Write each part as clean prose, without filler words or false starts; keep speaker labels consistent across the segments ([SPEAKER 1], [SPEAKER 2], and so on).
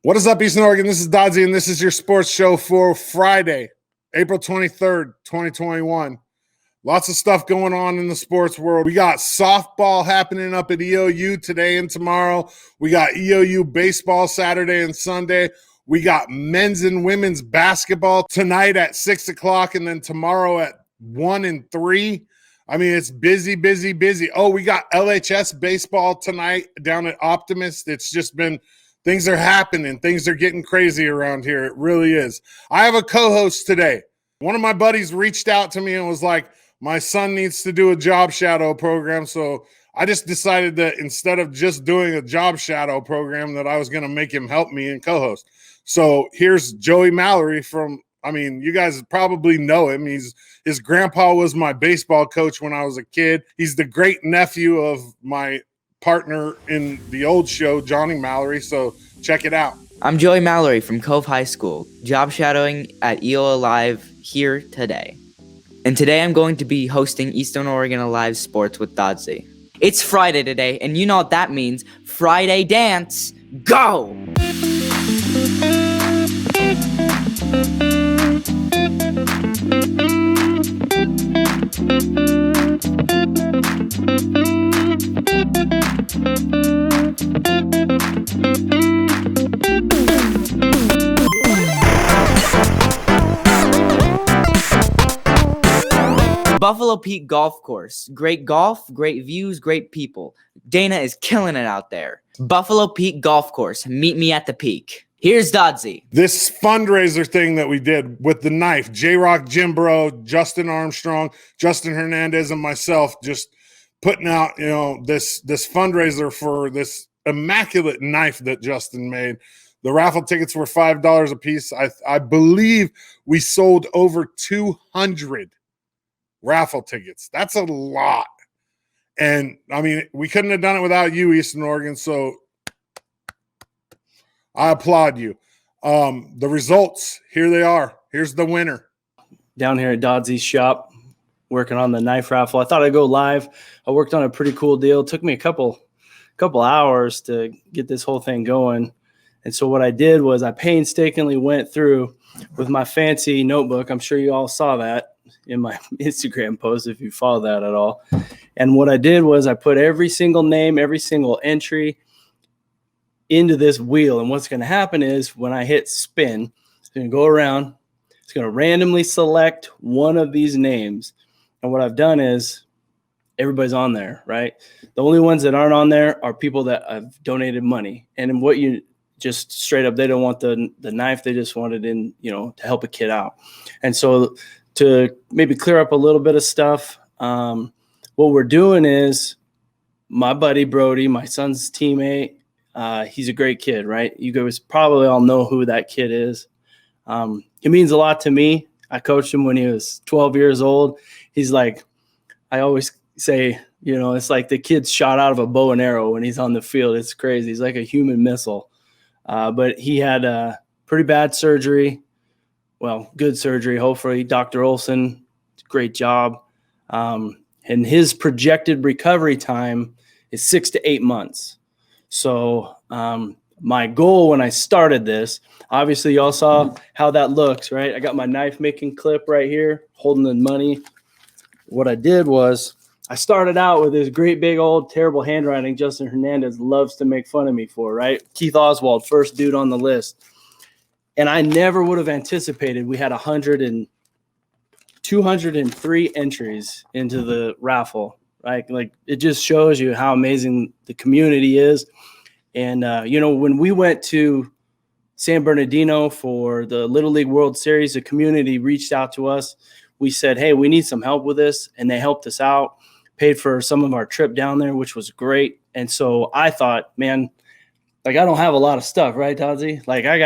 [SPEAKER 1] What is up, Eastern Oregon? This is Doddsy, and this is your sports show for Friday, April 23rd, 2021. Lots of stuff going on in the sports world. We got softball happening up at EOU today and tomorrow. We got EOU baseball Saturday and Sunday. We got men's and women's basketball tonight at 6 o'clock and then tomorrow at 1 and 3. I mean, it's busy, busy, busy. Oh, we got LHS baseball tonight down at Optimist. It's just been – things are happening. Things are getting crazy around here. It really is. I have a co-host today. One of my buddies reached out to me and was like, my son needs to do a job shadow program. So I just decided that instead of just doing a job shadow program, that I was going to make him help me and co-host. So here's Joey Mallory you guys probably know him. His grandpa was my baseball coach when I was a kid. He's the great nephew of my partner in the old show, Johnny Mallory, so check it out.
[SPEAKER 2] I'm Joey Mallory from Cove High School, job shadowing at EOAlive here today. And today I'm going to be hosting Eastern Oregon Alive Sports with Doddsy. It's Friday today, and you know what that means. Friday dance, go! Buffalo Peak Golf Course. Great golf, great views, great people. Dana is killing it out there. Buffalo Peak Golf Course. Meet me at the peak. Here's Doddsy.
[SPEAKER 1] This fundraiser thing that we did with the knife, J-Rock, Jim Bro, Justin Armstrong, Justin Hernandez, and myself just putting out, this fundraiser for this immaculate knife that Justin made. The raffle tickets were $5 a piece. I believe we sold over 200 raffle tickets. That's a lot. And I mean, we couldn't have done it without you, Eastern Oregon. So I applaud you. The results, here they are. Here's the winner.
[SPEAKER 3] Down here at Doddsy's shop, working on the knife raffle. I thought I'd go live. I worked on a pretty cool deal. It took me a couple hours to get this whole thing going. And so what I did was I painstakingly went through with my fancy notebook. I'm sure you all saw that in my Instagram post if you follow that at all. And what I did was I put every single name, every single entry into this wheel. And what's going to happen is when I hit spin, it's going to go around. It's going to randomly select one of these names. And what I've done is everybody's on there, right? The only ones that aren't on there are people that have donated money. And what you just straight up, they don't want the knife. They just want it in, to help a kid out. And so to maybe clear up a little bit of stuff, what we're doing is my buddy Brody, my son's teammate, he's a great kid, right? You guys probably all know who that kid is. He means a lot to me. I coached him when he was 12 years old. He's like, I always say, it's like the kid's shot out of a bow and arrow when he's on the field. It's crazy. He's like a human missile. But he had a pretty bad surgery. Well, good surgery, hopefully. Dr. Olson, great job. And his projected recovery time is 6 to 8 months. So my goal when I started this, obviously you all saw how that looks, right? I got my knife making clip right here, holding the money. What I did was I started out with this great big old terrible handwriting Justin Hernandez loves to make fun of me for, right? Keith Oswald, first dude on the list. And I never would have anticipated we had 203 entries into the raffle, right? Like it just shows you how amazing the community is. And, when we went to San Bernardino for the Little League World Series, the community reached out to us. We said, hey, we need some help with this. And they helped us out, paid for some of our trip down there, which was great. And so I thought, man, like I don't have a lot of stuff, right, Doddsy? Like I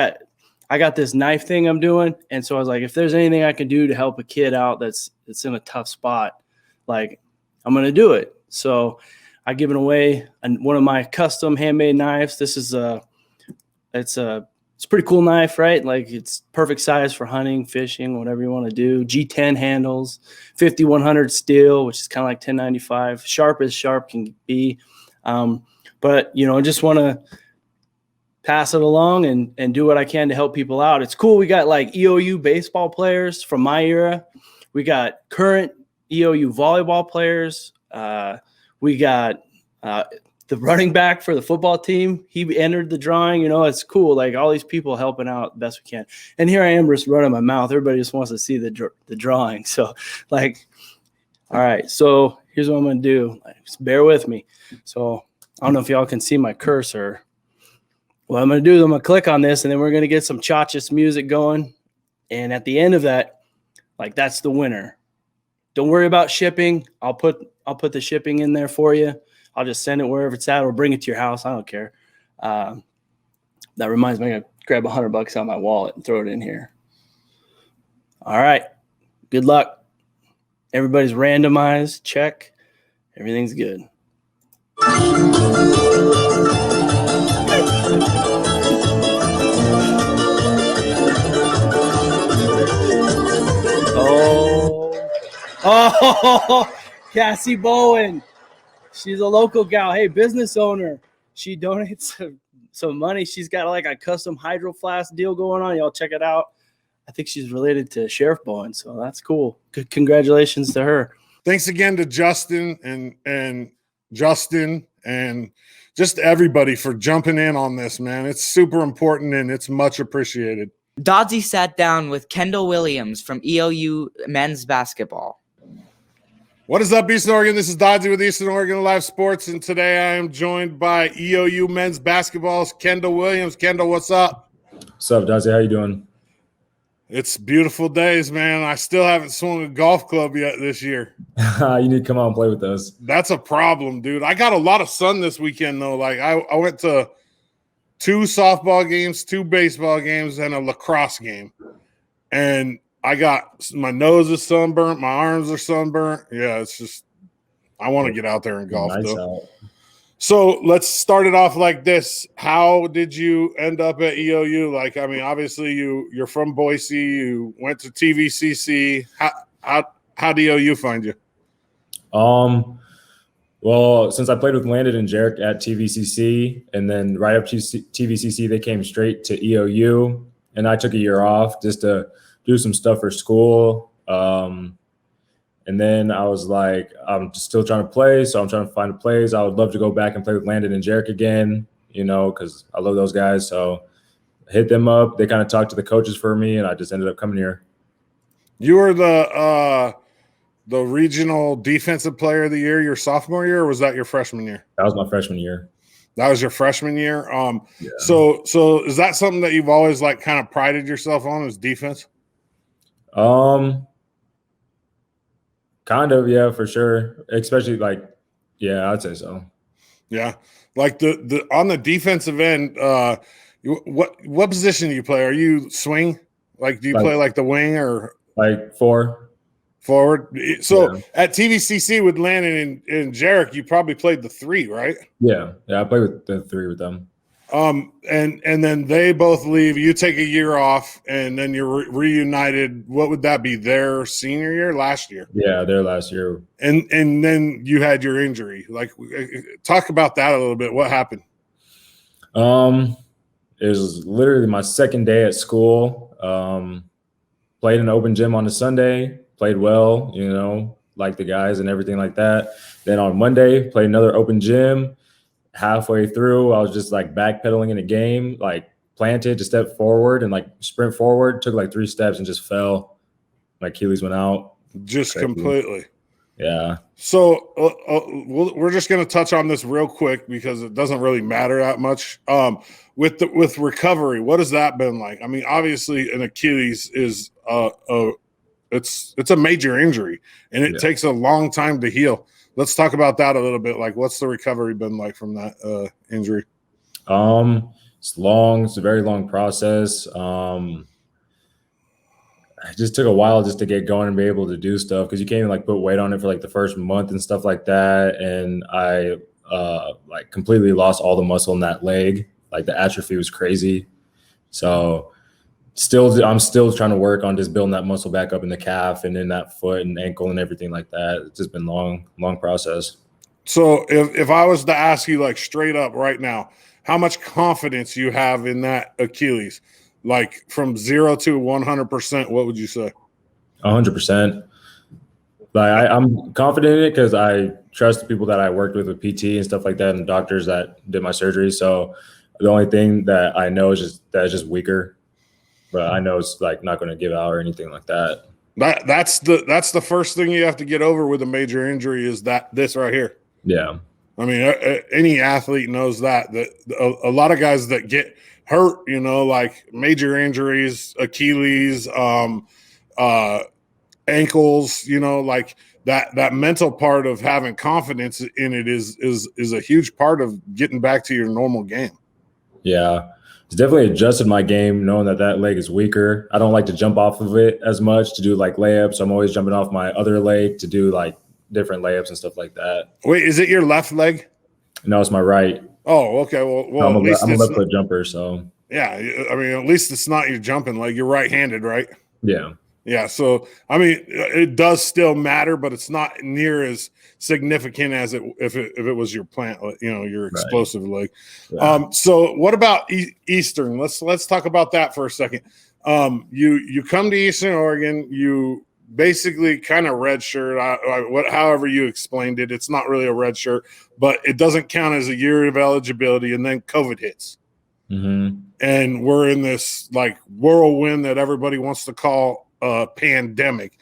[SPEAKER 3] got this knife thing I'm doing. And so I was like, if there's anything I can do to help a kid out that's in a tough spot, like I'm going to do it. So I given away one of my custom handmade knives. This is it's a pretty cool knife, right? Like it's perfect size for hunting, fishing, whatever you want to do. G10 handles, 5100 steel, which is kind of like 1095, sharp as sharp can be. But I just want to pass it along and do what I can to help people out. It's cool. We got like EOU baseball players from my era. We got current EOU volleyball players. We got the running back for the football team. He entered the drawing. It's cool. Like all these people helping out best we can. And here I am just running my mouth. Everybody just wants to see the drawing. So like, all right. So here's what I'm going to do. Just bear with me. So I don't know if y'all can see my cursor. What I'm going to do is I'm going to click on this, and then we're going to get some Chachas music going. And at the end of that, like that's the winner. Don't worry about shipping. I'll put the shipping in there for you. I'll just send it wherever it's at or bring it to your house. I don't care. That reminds me, I'm going to grab $100 out of my wallet and throw it in here. All right. Good luck. Everybody's randomized. Check. Everything's good. Oh, Cassie Bowen. She's a local gal. Hey, business owner. She donates some money. She's got like a custom hydro flask deal going on. Y'all check it out. I think she's related to Sheriff Bowen, so that's cool. Good, congratulations to her.
[SPEAKER 1] Thanks again to Justin and Justin and just everybody for jumping in on this, man. It's super important and it's much appreciated.
[SPEAKER 2] Doddsy sat down with Kendall Williams from EOU men's basketball.
[SPEAKER 1] What is up, Eastern Oregon? This is Doddsy with Eastern Oregon Live Sports, and today I am joined by EOU men's basketball's Kendall Williams. Kendall, what's up?
[SPEAKER 4] What's up, Doddsy? How you doing?
[SPEAKER 1] It's beautiful days, man. I still haven't swung a golf club yet this year.
[SPEAKER 4] You need to come out and play with us.
[SPEAKER 1] That's a problem, dude. I got a lot of sun this weekend, though. Like, I went to 2 softball games, 2 baseball games, and a lacrosse game. And I got my nose is sunburnt, my arms are sunburnt. Yeah, it's just I want to get out there and golf.
[SPEAKER 4] Nice
[SPEAKER 1] though.
[SPEAKER 4] out.
[SPEAKER 1] So let's start it off like this. How did you end up at EOU? Like, I mean, obviously you're from Boise. You went to TVCC. How did EOU find you?
[SPEAKER 4] Well, since I played with Landon and Jarek at TVCC, and then right up to TVCC, they came straight to EOU, and I took a year off just to do some stuff for school. And then I was like, I'm just still trying to play, so I'm trying to find a place. I would love to go back and play with Landon and Jarek again, because I love those guys. So I hit them up. They kind of talked to the coaches for me, and I just ended up coming here.
[SPEAKER 1] You were the regional defensive player of the year your sophomore year, or was that your freshman year?
[SPEAKER 4] That was my freshman year.
[SPEAKER 1] That was your freshman year.
[SPEAKER 4] Yeah.
[SPEAKER 1] So is that something that you've always like kind of prided yourself on, is defense?
[SPEAKER 4] Kind of, yeah, for sure. Especially I'd say so.
[SPEAKER 1] Yeah. Like the on the defensive end, what position do you play? Are you swing? Like, do you play like the wing or
[SPEAKER 4] like forward?
[SPEAKER 1] So
[SPEAKER 4] yeah.
[SPEAKER 1] At TVCC with Landon and Jarek, you probably played the 3, right?
[SPEAKER 4] Yeah, I played with the 3 with them.
[SPEAKER 1] And then they both leave. You take a year off, and then you're reunited. What would that be? Their senior year, last year?
[SPEAKER 4] Yeah, their last year.
[SPEAKER 1] And then you had your injury. Like, talk about that a little bit. What happened?
[SPEAKER 4] It was literally my second day at school. Played an open gym on a Sunday. Played well, like the guys and everything like that. Then on Monday, played another open gym. Halfway through, I was just like backpedaling in a game, like planted to step forward and like sprint forward, took like 3 steps and just fell. My Achilles went out.
[SPEAKER 1] Just completely.
[SPEAKER 4] Yeah.
[SPEAKER 1] So we're just going to touch on this real quick because it doesn't really matter that much. With recovery, what has that been like? I mean, obviously an Achilles is it's a major injury, and it takes a long time to heal. Let's talk about that a little bit. Like, what's the recovery been like from that injury?
[SPEAKER 4] It's long. It's a very long process. It just took a while just to get going and be able to do stuff because you can't even like put weight on it for like the first month and stuff like that. And I like completely lost all the muscle in that leg. Like the atrophy was crazy. So I'm still trying to work on just building that muscle back up in the calf and in that foot and ankle and everything like that. It's just been long process.
[SPEAKER 1] So if I was to ask you like straight up right now, how much confidence you have in that Achilles, like from 0 to 100%. What would you say?
[SPEAKER 4] 100%. Like I'm confident in it because I trust the people that I worked with PT and stuff like that, and doctors that did my surgery. So the only thing that I know is it's just weaker, but I know it's like not going to give out or anything like that.
[SPEAKER 1] That's the first thing you have to get over with a major injury is this right here.
[SPEAKER 4] Yeah.
[SPEAKER 1] I mean, any athlete knows that a lot of guys that get hurt, like major injuries, Achilles, ankles, like that mental part of having confidence in it is a huge part of getting back to your normal game.
[SPEAKER 4] Yeah. It's definitely adjusted my game knowing that leg is weaker. I don't like to jump off of it as much to do like layups. I'm always jumping off my other leg to do like different layups and stuff like that.
[SPEAKER 1] Wait, is it your left leg?
[SPEAKER 4] No, it's my right.
[SPEAKER 1] Oh, okay. Well,
[SPEAKER 4] I'm
[SPEAKER 1] at least
[SPEAKER 4] a left foot jumper, so
[SPEAKER 1] yeah. I mean, at least it's not your jumping leg. You're right-handed, right?
[SPEAKER 4] yeah.
[SPEAKER 1] Yeah. So I mean, it does still matter, but it's not near as significant as if it was your plant, your explosive leg.
[SPEAKER 4] Yeah.
[SPEAKER 1] So what about Eastern? Let's talk about that for a second. You come to Eastern Oregon, you basically kind of red shirt, however you explained it. It's not really a red shirt, but it doesn't count as a year of eligibility, and then COVID hits.
[SPEAKER 4] Mm-hmm.
[SPEAKER 1] And we're in this like whirlwind that everybody wants to call a pandemic.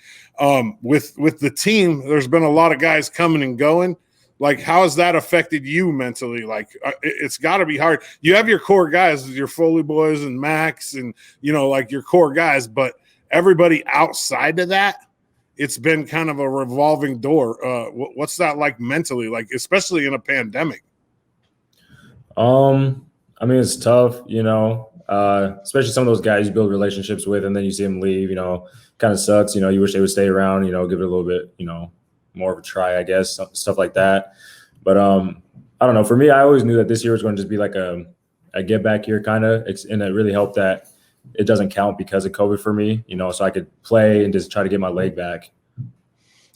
[SPEAKER 1] With the team, there's been a lot of guys coming and going. Like, how has that affected you mentally? Like, it's got to be hard. You have your core guys, your Foley boys and Max, and like your core guys, but everybody outside of that, it's been kind of a revolving door. What's that like mentally, like especially in a pandemic?
[SPEAKER 4] I mean, it's tough, especially some of those guys you build relationships with, and then you see them leave. Kind of sucks. You wish they would stay around. Give it a little bit, more of a try, I guess, stuff like that. But I don't know. For me, I always knew that this year was going to just be like a get back year kind of, and it really helped that it doesn't count because of COVID for me, so I could play and just try to get my leg back.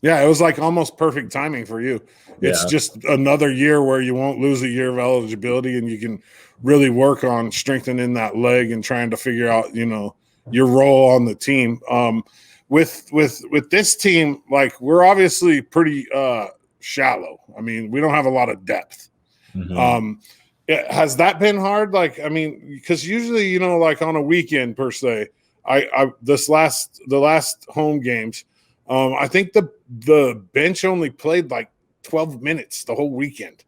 [SPEAKER 1] Yeah, it was like almost perfect timing for you. It's just another year where you won't lose a year of eligibility, and you can really work on strengthening that leg and trying to figure out, your role on the team. With this team, like we're obviously pretty shallow. I mean, we don't have a lot of depth.
[SPEAKER 4] Mm-hmm.
[SPEAKER 1] Has that been hard? Like, I mean, because usually, like on a weekend per se, the last home games, I think the bench only played like 12 minutes the whole weekend.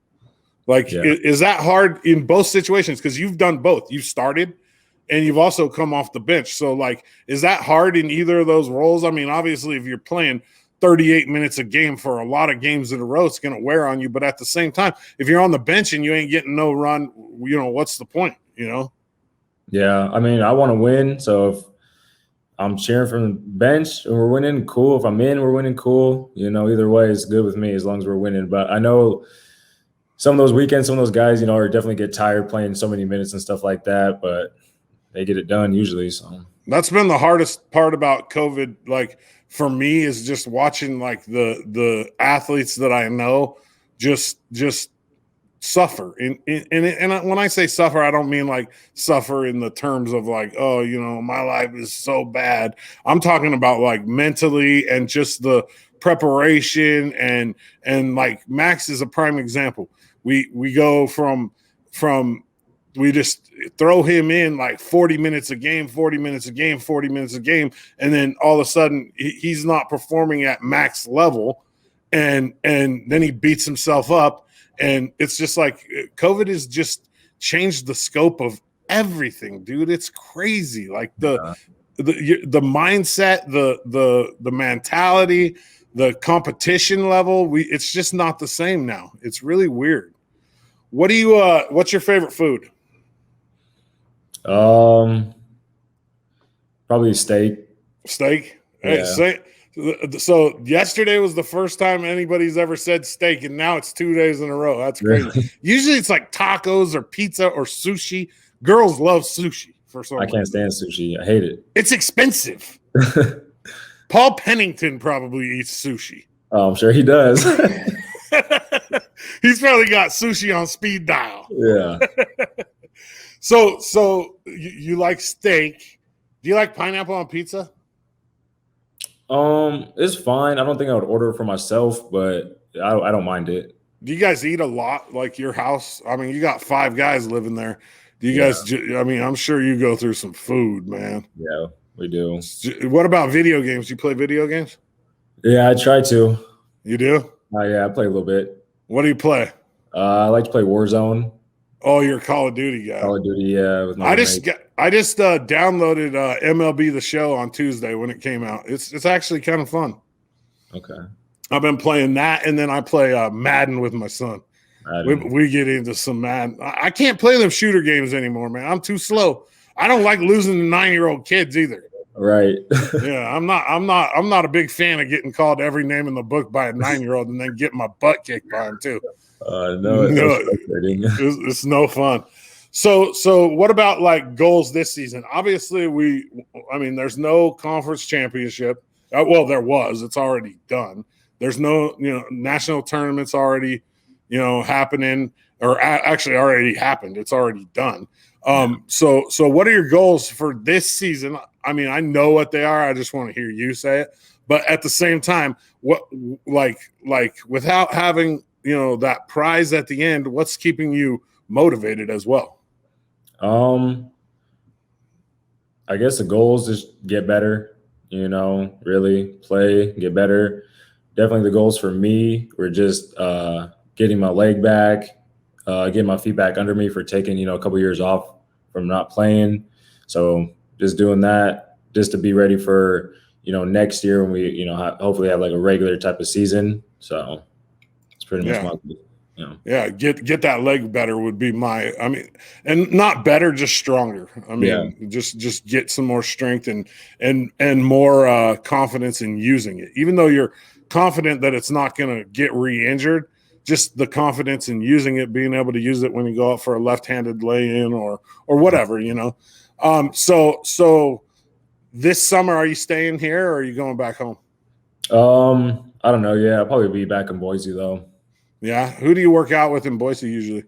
[SPEAKER 1] Like, is that hard in both situations? Because you've done both. You've started and you've also come off the bench. So, like, is that hard in either of those roles? I mean, obviously, if you're playing 38 minutes a game for a lot of games in a row, it's going to wear on you. But at the same time, if you're on the bench and you ain't getting no run, what's the point,
[SPEAKER 4] Yeah, I mean, I want to win. So if I'm cheering from the bench and we're winning, cool. If I'm in, we're winning, cool. Either way is good with me as long as we're winning. But I know some of those weekends, some of those guys, are definitely get tired playing so many minutes and stuff like that, but they get it done usually. So
[SPEAKER 1] that's been the hardest part about COVID. Like for me is just watching like the athletes that I know just suffer. And when I say suffer, I don't mean like suffer in the terms of like, oh, my life is so bad. I'm talking about like mentally and just the preparation and like Max is a prime example. We go from we just throw him in like 40 minutes a game, and then all of a sudden he's not performing at max level, and then he beats himself up, and it's just like COVID has just changed the scope of everything, dude. It's crazy, like the mindset, the mentality, the competition level. It's just not the same now. It's really weird. What's your favorite food?
[SPEAKER 4] Probably steak.
[SPEAKER 1] Steak?
[SPEAKER 4] Yeah.
[SPEAKER 1] Hey, so yesterday was the first time anybody's ever said steak, and now it's 2 days in a row. That's crazy.
[SPEAKER 4] Really?
[SPEAKER 1] Usually it's like tacos or pizza or sushi. Girls love sushi for some reason.
[SPEAKER 4] I can't stand sushi. I hate it.
[SPEAKER 1] It's expensive. Paul Pennington probably eats sushi.
[SPEAKER 4] Oh, I'm sure he does.
[SPEAKER 1] He's probably got sushi on speed dial.
[SPEAKER 4] Yeah.
[SPEAKER 1] So you like steak? Do you like pineapple on pizza?
[SPEAKER 4] It's fine. I don't think I would order it for myself, but I don't mind it.
[SPEAKER 1] Do you guys eat a lot? Like your house? I mean, you got 5 guys living there. Do you
[SPEAKER 4] Yeah.
[SPEAKER 1] guys? I mean, I'm sure you go through some food, man.
[SPEAKER 4] Yeah, we do.
[SPEAKER 1] What about video games? You play video games?
[SPEAKER 4] Yeah, I try to.
[SPEAKER 1] You do?
[SPEAKER 4] Yeah, I play a little bit.
[SPEAKER 1] What do you play?
[SPEAKER 4] I like to play Warzone,
[SPEAKER 1] Oh, you're a Call of Duty guy.
[SPEAKER 4] Call of Duty. Yeah, with my
[SPEAKER 1] I just
[SPEAKER 4] roommates.
[SPEAKER 1] downloaded MLB The Show on Tuesday when it came out. It's actually kind of fun.
[SPEAKER 4] Okay.
[SPEAKER 1] I've been playing that, and then I play Madden with my son.
[SPEAKER 4] Madden.
[SPEAKER 1] We get into some Madden. I can't play them shooter games anymore, man. I'm too slow. I don't like losing to 9-year-old kids either.
[SPEAKER 4] Right.
[SPEAKER 1] Yeah, I'm not a big fan of getting called every name in the book by a 9-year-old and then getting my butt kicked by him too.
[SPEAKER 4] No,
[SPEAKER 1] It's no fun. So what about like goals this season? Obviously, there's no conference championship. Well, there was. It's already done. There's no, national tournaments already, happening, or actually already happened. It's already done. So what are your goals for this season? I mean, I know what they are. I just want to hear you say it. But at the same time, what like without having, that prize at the end, what's keeping you motivated as well?
[SPEAKER 4] I guess the goal is just get better, really play, get better. Definitely the goals for me were just getting my leg back, getting my feet back under me for taking, a couple years off from not playing. So just doing that just to be ready for, next year when we, hopefully have like a regular type of season. So it's pretty much my goal.
[SPEAKER 1] Yeah, get that leg better would be and not better, just stronger. Just get some more strength and more confidence in using it. Even though you're confident that it's not going to get re-injured, just the confidence in using it, being able to use it when you go out for a left-handed lay-in or whatever, So this summer, are you staying here or are you going back home?
[SPEAKER 4] I don't know. Yeah, I'll probably be back in Boise though.
[SPEAKER 1] Yeah. Who do you work out with in Boise usually?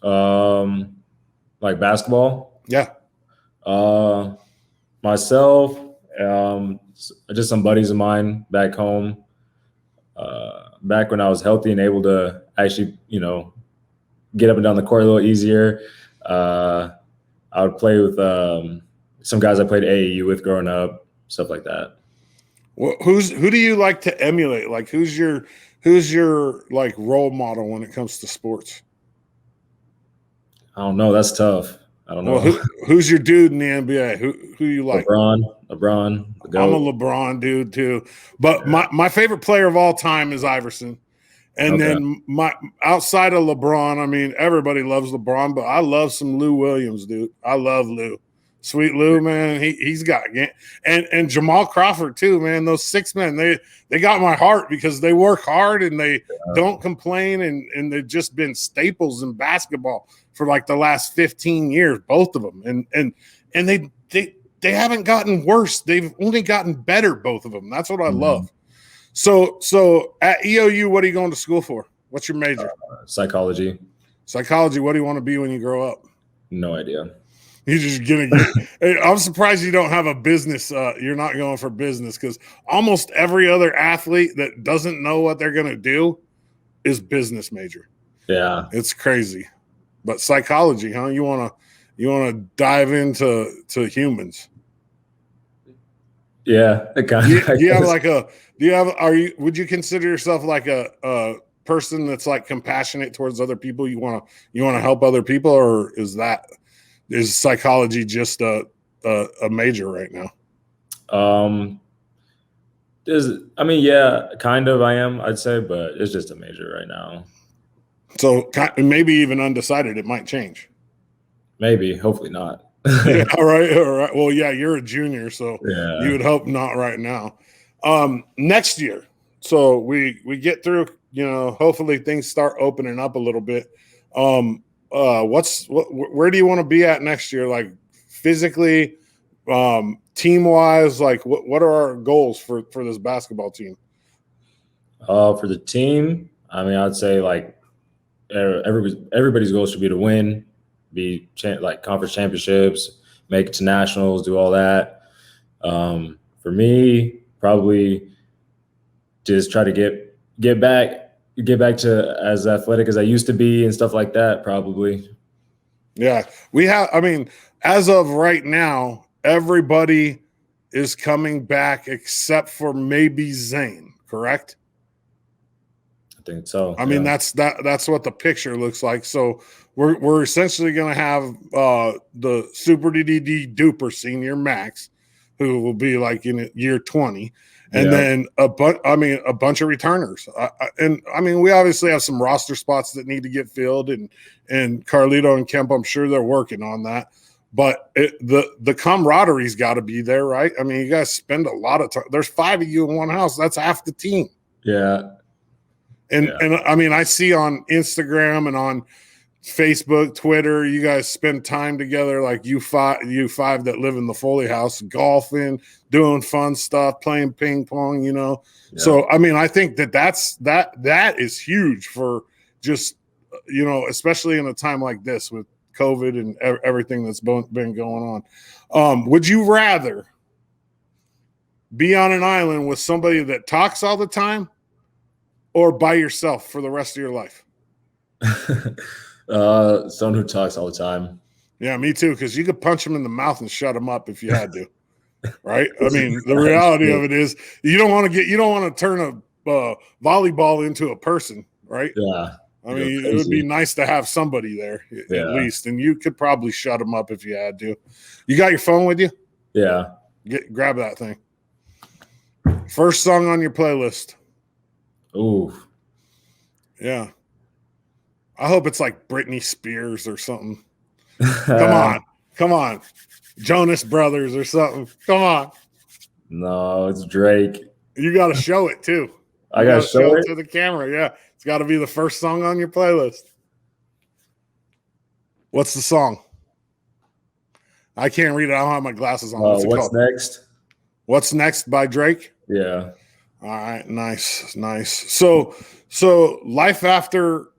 [SPEAKER 4] Like basketball?
[SPEAKER 1] Yeah.
[SPEAKER 4] Myself, just some buddies of mine back home. Back when I was healthy and able to actually, get up and down the court a little easier. I would play with some guys I played AAU with growing up, stuff like that.
[SPEAKER 1] Well, who do you like to emulate? Like who's your like role model when it comes to sports?
[SPEAKER 4] I don't know. That's tough. I don't know.
[SPEAKER 1] Well, who's your dude in the NBA? Who you like?
[SPEAKER 4] LeBron.
[SPEAKER 1] I'm a LeBron dude too. But my favorite player of all time is Iverson. And then my outside of LeBron, everybody loves LeBron, but I love some Lou Williams, dude. I love Lou. Sweet Lou, man. He's got and Jamal Crawford too, man. Those 6 men, they got my heart because they work hard and they don't complain and they've just been staples in basketball for like the last 15 years, both of them. And they haven't gotten worse. They've only gotten better, both of them. That's what I love. So at EOU, what are you going to school for? What's your major?
[SPEAKER 4] Psychology.
[SPEAKER 1] Psychology. What do you want to be when you grow up?
[SPEAKER 4] No idea.
[SPEAKER 1] You're just gonna get. I'm surprised you don't have a business. You're not going for business because almost every other athlete that doesn't know what they're gonna do is business major.
[SPEAKER 4] Yeah,
[SPEAKER 1] it's crazy. But psychology, huh? You wanna dive into humans?
[SPEAKER 4] Yeah,
[SPEAKER 1] would you consider yourself like a person that's like compassionate towards other people? You wanna help other people, or is psychology just a major right now?
[SPEAKER 4] Yeah, kind of. I am, I'd say, but it's just a major right now.
[SPEAKER 1] So maybe even undecided. It might change.
[SPEAKER 4] Maybe, hopefully not.
[SPEAKER 1] Yeah, all right. Well, yeah, you're a junior, so
[SPEAKER 4] yeah.
[SPEAKER 1] You would hope not right now. Next year, so we get through. Hopefully things start opening up a little bit. Where do you want to be at next year? Like physically, team wise, like what are our goals for this basketball team?
[SPEAKER 4] For the team, I'd say like everybody's goal should be to win, like conference championships, make it to nationals, do all that. For me, probably just try to get back to as athletic as I used to be and stuff like that. Probably.
[SPEAKER 1] Yeah, I mean, as of right now, everybody is coming back except for maybe Zane, correct?
[SPEAKER 4] I think so.
[SPEAKER 1] I mean, that's what the picture looks like. So we're essentially going to have the super DDD duper senior Max, who will be like in year 20, and then a bunch of returners. And I mean, we obviously have some roster spots that need to get filled, and Carlito and Kemp, I'm sure they're working on that. But the camaraderie's got to be there, right? I mean, you guys spend a lot of time. There's 5 of you in one house. That's half the team.
[SPEAKER 4] Yeah.
[SPEAKER 1] And I mean, I see on Instagram and on Facebook, Twitter, you guys spend time together, like you five that live in the Foley house, golfing, doing fun stuff, playing ping pong, you know. Yeah. So I mean, I think that is huge for just, you know, especially in a time like this with COVID and everything that's been going on. Would you rather be on an island with somebody that talks all the time, or by yourself for the rest of your life?
[SPEAKER 4] Someone who talks all the time.
[SPEAKER 1] Yeah, me too, because you could punch him in the mouth and shut him up if you had to. Right? I mean, the reality of it is you don't want to turn a volleyball into a person, right?
[SPEAKER 4] Yeah.
[SPEAKER 1] I mean, it would be nice to have somebody there at least, and you could probably shut him up if you had to. You got your phone with you?
[SPEAKER 4] Yeah.
[SPEAKER 1] Grab that thing. First song on your playlist.
[SPEAKER 4] Ooh.
[SPEAKER 1] Yeah. I hope it's like Britney Spears or something. Come on. Jonas Brothers or something. Come on.
[SPEAKER 4] No, it's Drake.
[SPEAKER 1] You got to show it too.
[SPEAKER 4] I got to show it
[SPEAKER 1] to the camera. Yeah. It's got to be the first song on your playlist. What's the song? I can't read it. I don't have my glasses on. What's it called?
[SPEAKER 4] Next?
[SPEAKER 1] What's Next by Drake?
[SPEAKER 4] Yeah.
[SPEAKER 1] All right. Nice. So life after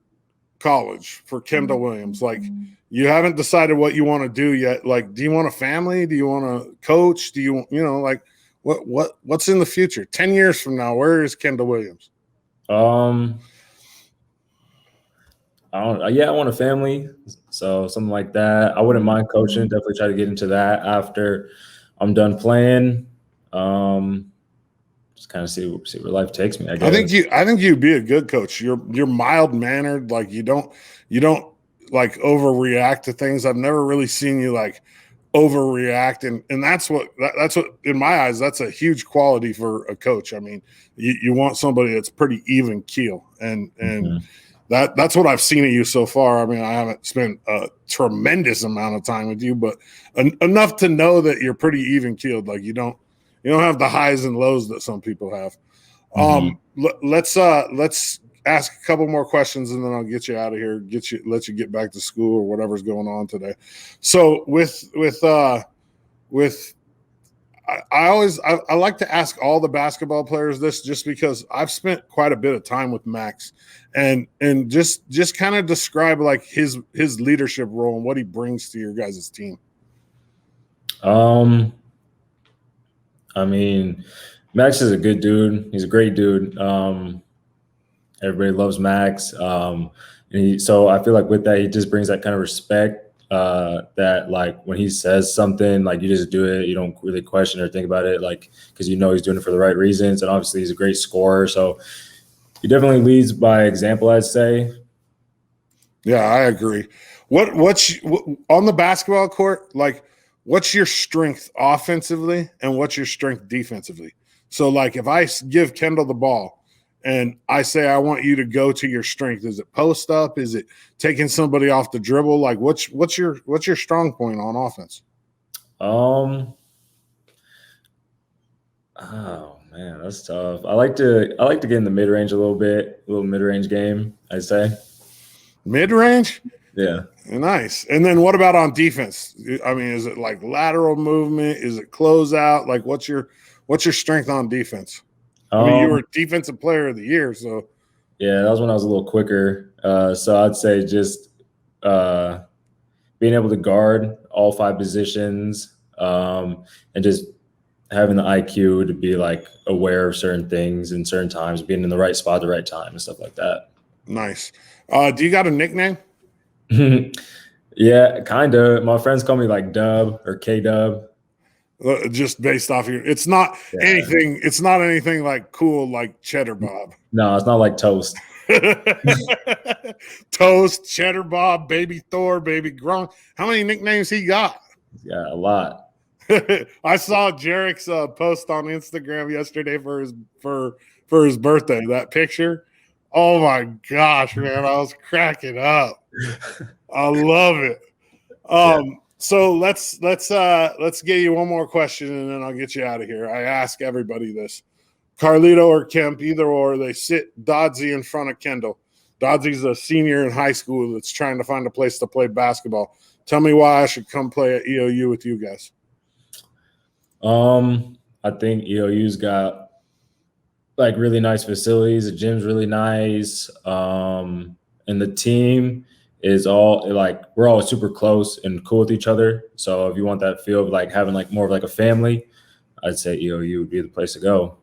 [SPEAKER 1] college for Kendall Williams, like you haven't decided what you want to do yet. Like, do you want a family? Do you want to coach? Do you like what's in the future? 10 years from now, where is Kendall Williams?
[SPEAKER 4] I want a family. So something like that. I wouldn't mind coaching. Definitely try to get into that after I'm done playing. Just kind of see where life takes me, I guess.
[SPEAKER 1] I think you'd be a good coach. You're mild mannered. Like you don't like overreact to things. I've never really seen you like overreact, and that's what in my eyes, that's a huge quality for a coach. I mean, you want somebody that's pretty even keel, and that's what I've seen of you so far. I mean, I haven't spent a tremendous amount of time with you, but enough to know that you're pretty even keeled. Like you don't have the highs and lows that some people have. Let's ask a couple more questions, and then I'll get you out of here. Let you get back to school or whatever's going on today. So I like to ask all the basketball players this, just because I've spent quite a bit of time with Max, and just kind of describe like his leadership role and what he brings to your guys' team.
[SPEAKER 4] I mean, Max is a good dude. He's a great dude. Everybody loves Max. So I feel like with that, he just brings that kind of respect that like when he says something, like you just do it. You don't really question or think about it, like, because you know he's doing it for the right reasons. And obviously he's a great scorer. So he definitely leads by example, I'd say.
[SPEAKER 1] Yeah, I agree. What's on the basketball court, like, what's your strength offensively and what's your strength defensively? So, like, if I give Kendall the ball and I say I want you to go to your strength, is it post up? Is it taking somebody off the dribble? Like, what's your strong point on offense?
[SPEAKER 4] Oh man, that's tough. I like to get in the mid range a little mid range game, I'd say. Mid range? Yeah.
[SPEAKER 1] Nice. And then what about on defense? I mean, is it like lateral movement? Is it closeout? Like, what's your strength on defense? I mean, you were defensive player of the year, so.
[SPEAKER 4] Yeah, that was when I was a little quicker. So I'd say just being able to guard all 5 positions, and just having the IQ to be like aware of certain things in certain times, being in the right spot at the right time and stuff like that.
[SPEAKER 1] Nice. Do you got a nickname?
[SPEAKER 4] Yeah, kind of. My friends call me like Dub or K Dub.
[SPEAKER 1] Just based off your, it's not anything. It's not anything like cool like Cheddar Bob.
[SPEAKER 4] No, it's not like Toast.
[SPEAKER 1] Toast, Cheddar Bob, Baby Thor, Baby Gronk. How many nicknames he got?
[SPEAKER 4] Yeah, a lot.
[SPEAKER 1] I saw Jarek's post on Instagram yesterday for his birthday. That picture. Oh my gosh, man! I was cracking up. I love it. So let's get you one more question, and then I'll get you out of here. I ask everybody this: Carlito or Kemp, either or. They sit Doddsy in front of Kendall. Doddsy's a senior in high school that's trying to find a place to play basketball. Tell me why I should come play at EOU with you guys.
[SPEAKER 4] I think EOU's got like really nice facilities. The gym's really nice. And the team is all like, we're all super close and cool with each other. So if you want that feel of like having like more of like a family, I'd say EOU would be the place to go.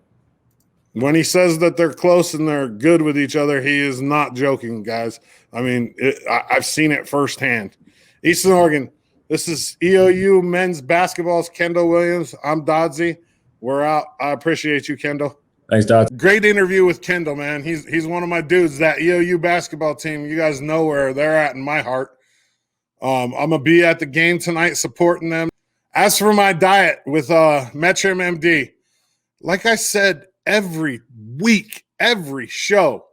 [SPEAKER 1] When he says that they're close and they're good with each other, he is not joking, guys. I mean, I've seen it firsthand. Eastern Oregon, this is EOU men's basketball's Kendall Williams. I'm Doddsy. We're out. I appreciate you, Kendall.
[SPEAKER 4] Thanks, Doddsy.
[SPEAKER 1] Great interview with Kendall, man. He's one of my dudes. That EOU basketball team, you guys know where they're at in my heart. I'm going to be at the game tonight supporting them. As for my diet with Metrim MD, like I said, every week, every show,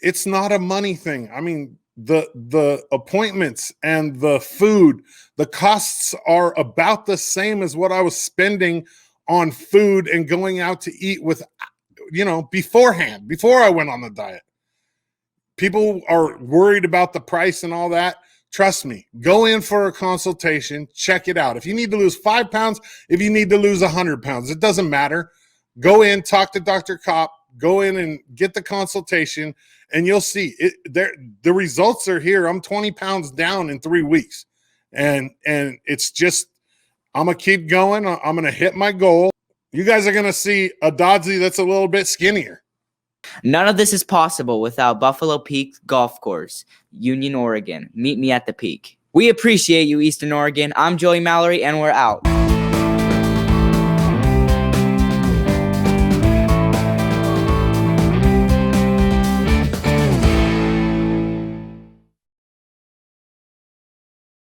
[SPEAKER 1] it's not a money thing. I mean, the appointments and the food, the costs are about the same as what I was spending on food and going out to eat with, beforehand, before I went on the diet. People are worried about the price and all that. Trust me, go in for a consultation, check it out. If you need to lose 5 pounds, if you need to lose 100 pounds, it doesn't matter. Go in, talk to Dr. Kopp, go in and get the consultation, and you'll see it. The results are here. I'm 20 pounds down in 3 weeks. And it's just, I'm going to keep going. I'm going to hit my goal. You guys are going to see a Doddsy that's a little bit skinnier.
[SPEAKER 2] None of this is possible without Buffalo Peak Golf Course, Union, Oregon. Meet me at the peak. We appreciate you, Eastern Oregon. I'm Joey Mallory, and we're out.